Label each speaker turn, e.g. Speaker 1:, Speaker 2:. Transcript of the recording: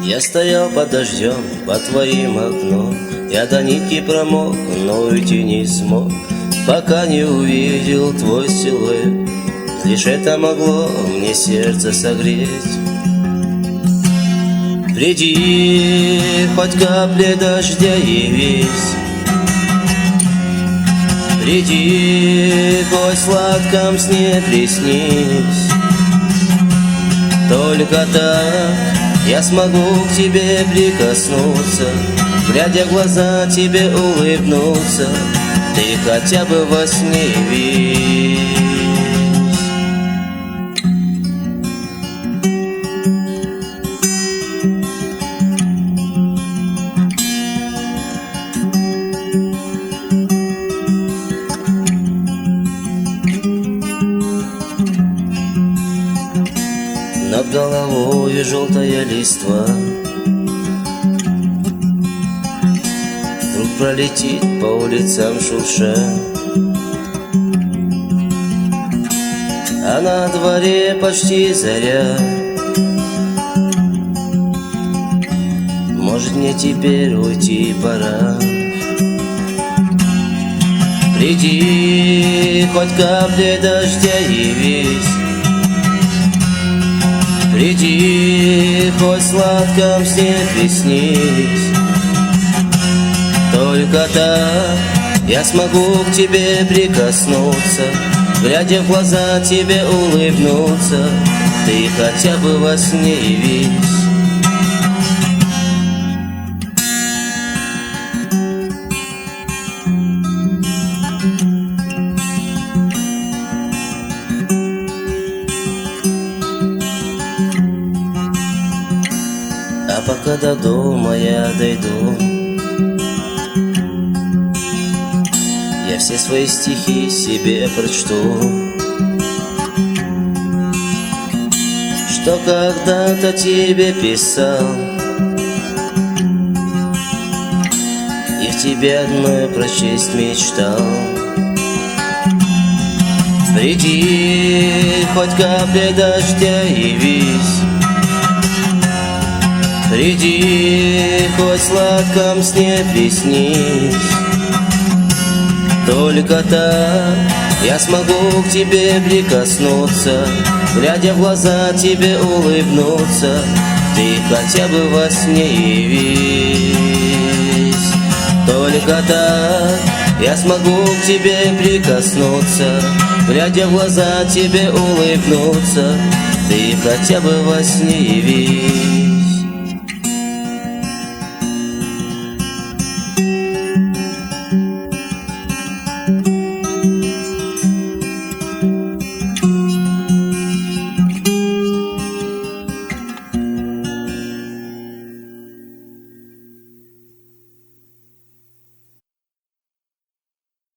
Speaker 1: Я стоял под дождем, под твоим окном. Я до нитки промок, но уйти не смог, пока не увидел твой силуэт. Лишь это могло мне сердце согреть. Приди, хоть капли дождя явись. Приди, хоть в сладком сне приснись. Только так я смогу к тебе прикоснуться, глядя в глаза тебе улыбнуться. Ты хотя бы во сне явись. Над головой желтая листва вдруг пролетит по улицам шурша, а на дворе почти заря. Может, мне теперь уйти пора. Приди, хоть капли дождя явись. Приди, хоть в сладком сне приснись. Только так я смогу к тебе прикоснуться, глядя в глаза тебе улыбнуться. Ты хотя бы во сне явись. А пока до дома я дойду, я все свои стихи себе прочту, что когда-то тебе писал, и в тебе одной прочесть мечтал. Приди, хоть капли дождя явись. Приди, хоть в сладком сне приснись. Только так я смогу к тебе прикоснуться, глядя в глаза тебе улыбнуться. Ты хотя бы во сне явись. Только так я смогу к тебе прикоснуться, глядя в глаза тебе улыбнуться. Ты хотя бы во сне явись.